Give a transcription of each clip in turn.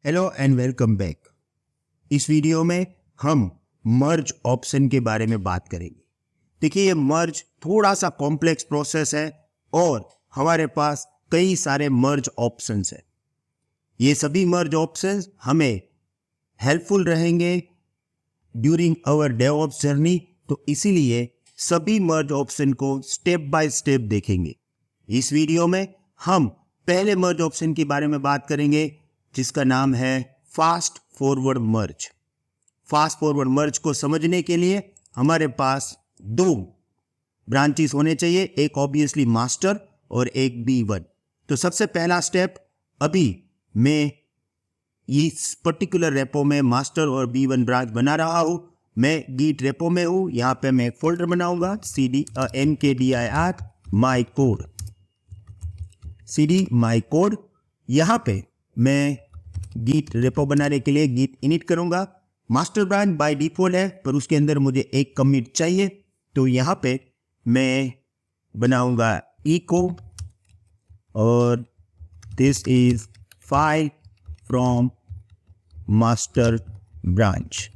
Hello and welcome back. इस video में हम मर्ज ऑप्शन के बारे में बात करेंगे। देखिए, ये मर्ज थोड़ा सा कॉम्प्लेक्स प्रोसेस है और हमारे पास कई सारे मर्ज ऑप्शंस हैं। ये सभी मर्ज ऑप्शंस हमें हेल्पफुल रहेंगे ड्यूरिंग आवर डेवऑप्स जर्नी, तो इसीलिए सभी मर्ज ऑप्शन को स्टेप बाय स्टेप देखेंगे। इस वीडियो में हम पहले मर्ज ऑप्शन के बारे में बात करेंगे जिसका नाम है फास्ट फॉरवर्ड मर्ज। फास्ट फॉरवर्ड मर्ज को समझने के लिए हमारे पास दो ब्रांचेस होने चाहिए, एक ऑब्वियसली मास्टर और एक B1। तो सबसे पहला स्टेप, अभी मैं इस पर्टिकुलर रेपो में मास्टर और B1 ब्रांच बना रहा हूं। मैं गीट रेपो में हूं। यहां पे मैं एक फोल्डर बनाऊंगा mkdir my code, cd my code. यहां पे मैं गीट रेपो बनाने के लिए गीट इनिट करूंगा। मास्टर ब्रांच बाय डिफॉल्ट है, पर उसके अंदर मुझे एक कमिट चाहिए, तो यहां पे मैं बनाऊंगा echo और this is file from master branch.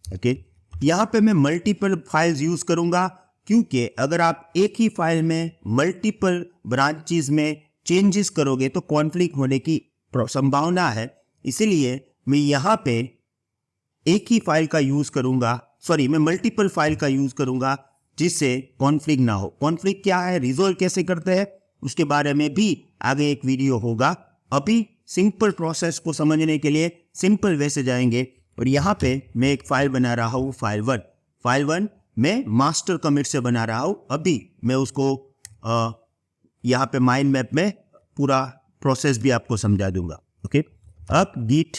Okay, यहां पे मैं मल्टीपल फाइल्स यूज करूंगा, क्योंकि अगर आप एक ही फाइल में मल्टीपल ब्रांचेस में चेंजेस करोगे तो कॉन्फ्लिक्ट होने की संभावना है। इसीलिए मैं यहां पे एक ही फाइल का यूज करूंगा, मैं मल्टीपल फाइल का यूज करूंगा जिससे कॉन्फ्लिक्ट ना हो। कॉन्फ्लिक्ट क्या है, रिजोल्व कैसे करते हैं, उसके बारे में भी आगे एक वीडियो होगा। अभी सिंपल प्रोसेस को समझने के लिए सिंपल वे से जाएंगे। और यहां पे मैं एक फाइल बना रहा हूं, फाइल वन मैं मास्टर कमिट से बना रहा हूं। अभी मैं उसको यहां पे माइंड मैप में पूरा प्रोसेस भी आपको समझा दूंगा। ओके, अब git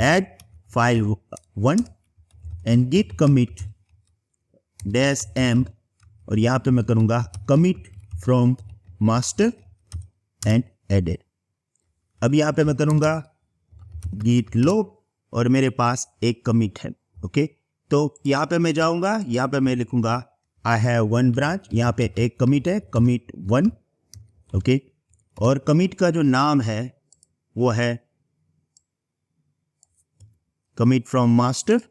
add file1 and git commit -m और यहां पे मैं करूंगा commit from master and added। अब यहां पे मैं करूंगा git log और मेरे पास एक कमिट है। ओके, तो यहां पे मैं जाऊंगा, यहां पे मैं लिखूंगा I have one branch। यहां पे एक कमिट है, commit 1। ओके, और कमिट का जो नाम है वो है कमिट फ्रॉम मास्टर।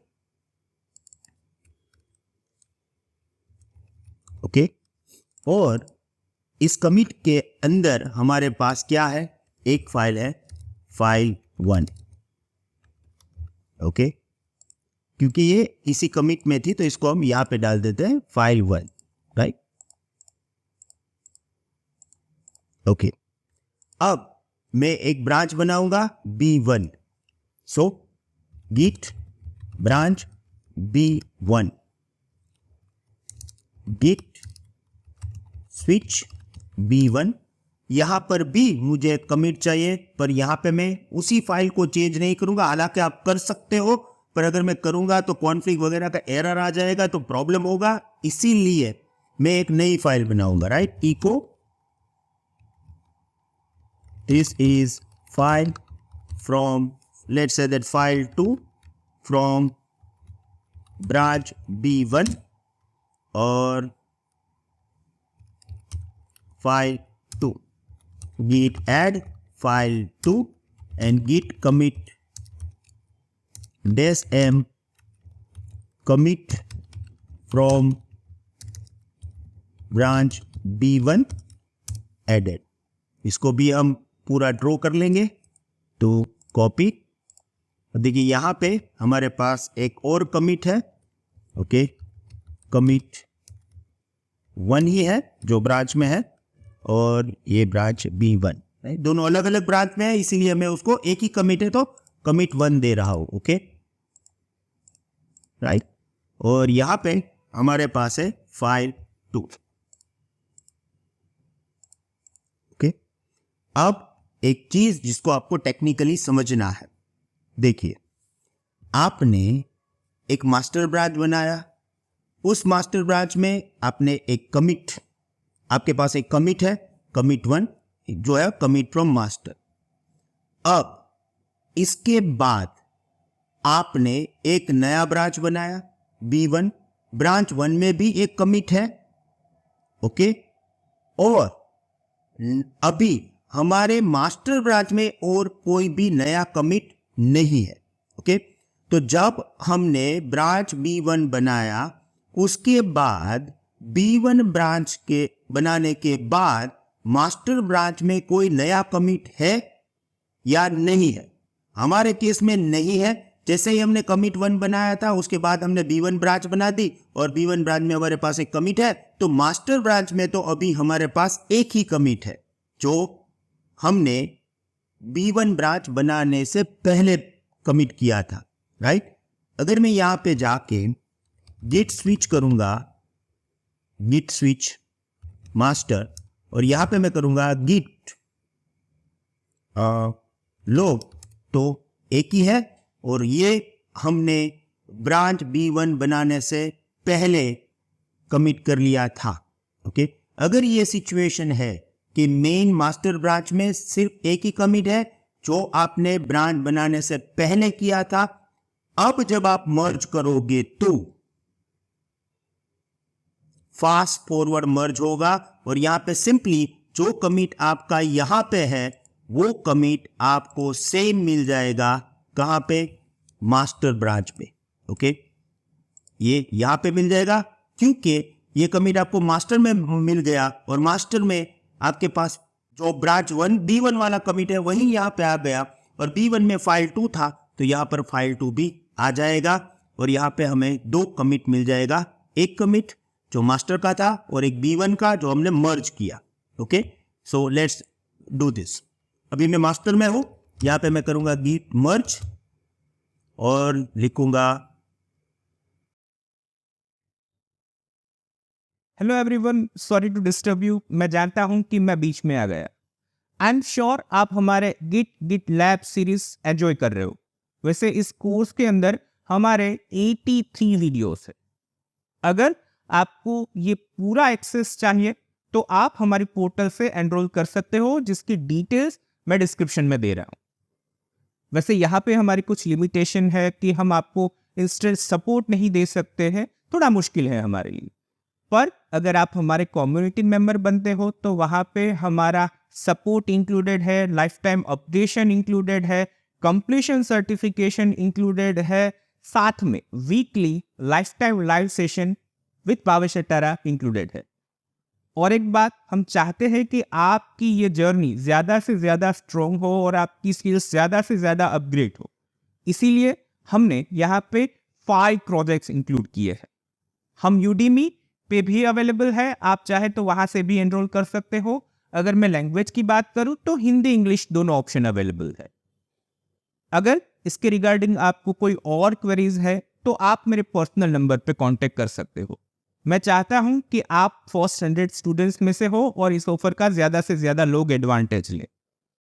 ओके, और इस कमिट के अंदर हमारे पास क्या है, एक फाइल है file1। ओके, क्योंकि ये इसी कमिट में थी तो इसको हम यहां पे डाल देते हैं file1, राइट। ओके, अब मैं एक ब्रांच बनाऊंगा B1। सो git branch B1 git switch B1। यहां पर भी मुझे कमिट चाहिए, पर यहां पे मैं उसी फाइल को चेंज नहीं करूंगा। हालांकि आप कर सकते हो, पर अगर मैं करूंगा तो कॉन्फ्लिक्ट वगैरह का एरर आ जाएगा, तो प्रॉब्लम होगा। इसीलिए मैं एक नई फाइल बनाऊंगा, right. echo this is file from, let's say that file2 from branch B1 और file2 git add file2 and git commit -m commit from branch B1 added। इसको भी हम पूरा ड्रॉ कर लेंगे, तो कॉपी। देखिए यहां पे हमारे पास एक और कमिट है। ओके, कमिट 1 ही है जो ब्रांच में है, और ये ब्रांच B1, दोनों अलग अलग ब्रांच में है, इसीलिए मैं उसको एक ही कमिट है तो कमिट 1 दे रहा हूं। Okay, right. और यहां पे हमारे पास है file2। ओके, अब एक चीज जिसको आपको टेक्निकली समझना है। देखिए, आपने एक मास्टर ब्रांच बनाया, उस मास्टर ब्रांच में आपने एक कमिट, आपके पास एक कमिट है कमिट 1 जो है कमिट फ्रॉम मास्टर। अब इसके बाद आपने एक नया ब्रांच बनाया B1, ब्रांच 1 में भी एक कमिट है। ओके, और अभी हमारे मास्टर ब्रांच में और कोई भी नया कमिट नहीं है। ओके, तो जब हमने ब्रांच B1 बनाया, उसके बाद B1 ब्रांच के बनाने के बाद मास्टर ब्रांच में कोई नया कमिट है या नहीं है? हमारे केस में नहीं है। जैसे ही हमने कमिट 1 बनाया था, उसके बाद हमने B1 ब्रांच बना दी और B1 ब्रांच में हमारे पास एक कमिट है, तो मास्टर ब्रांच में तो अभी हमारे पास एक ही कमिट है जो हमने B1 ब्रांच बनाने से पहले कमिट किया था, राइट। अगर मैं यहां पे जाके गिट स्विच करूंगा, गिट स्विच मास्टर, और यहां पे मैं करूंगा गिट लॉग, तो एक ही है और ये हमने ब्रांच B1 बनाने से पहले कमिट कर लिया था। ओके, अगर ये सिचुएशन है कि मेन मास्टर ब्रांच में सिर्फ एक ही कमिट है जो आपने ब्रांच बनाने से पहले किया था, अब जब आप मर्ज करोगे तो फास्ट फॉरवर्ड मर्ज होगा और यहां पे सिंपली जो कमिट आपका यहां पे है वो कमिट आपको सेम मिल जाएगा। कहां पे? मास्टर ब्रांच पे। ओके, ये यहां पे मिल जाएगा क्योंकि ये कमिट आपको मास्टर में मिल गया और मास्टर में आपके पास जो ब्रांच B1 वाला कमिट है वही यहां पे आ गया और B1 में फाइल 2 था तो यहां पर फाइल 2 भी आ जाएगा और यहां पे हमें 2 कमिट मिल जाएगा, एक कमिट जो मास्टर का था और एक B1 का जो हमने मर्ज किया। Okay, so let's do this. अभी मैं मास्टर में हूं, यहां पे मैं करूंगा गिट मर्ज और लिखूंगा hello everyone, sorry to disturb you. मैं जानता हूं कि मैं बीच में आ गया। आई एम श्योर आप हमारे गिट लैब सीरीज एंजॉय कर रहे हो। वैसे इस कोर्स के अंदर हमारे 83 वीडियोस है। अगर आपको ये पूरा एक्सेस चाहिए तो आप हमारी पोर्टल से एनरोल कर सकते हो, जिसकी डिटेल्स मैं डिस्क्रिप्शन में दे रहा हूं। वैसे यहाँ पे हमारी कुछ लिमिटेशन है कि हम आपको इंस्टेंट सपोर्ट नहीं दे सकते हैं, थोड़ा मुश्किल है हमारे लिए। पर अगर आप हमारे कम्युनिटी मेंबर बनते हो तो वहाँ पे हमारा सपोर्ट इंक्लूडेड है, लाइफ टाइम अपडेशन इंक्लूडेड है, कंप्लीशन सर्टिफिकेशन इंक्लूडेड है, साथ में weekly life time live session with Bhavesh Attara included है। और एक बात, हम चाहते हैं कि आपकी ये जर्नी ज़्यादा से ज़्यादा स्ट्रॉन्ग हो और आपकी स्किल्स ज़्यादा से ज़्यादा अपग्रेड हो। इसीलिए हमने यहाँ पे 5 प्रोजेक्ट्स इंक्लूड किए हैं। हम यूडीमी पे भी अवेलेबल है, आप चाहे तो वहाँ से भी एनरोल कर सकते हो। अगर मैं लैंग्वेज की बात करूँ तो हिंदी इंग्लिश दोनों ऑप्शन अवेलेबल है। अगर इसके रिगार्डिंग आपको कोई और क्वेरीज है तो आप मेरे पर्सनल नंबर पे कांटेक्ट कर सकते हो। मैं चाहता हूं कि आप फर्स्ट 100 स्टूडेंट्स में से हो और इस ऑफर का ज़्यादा से ज़्यादा लोग एडवांटेज लें।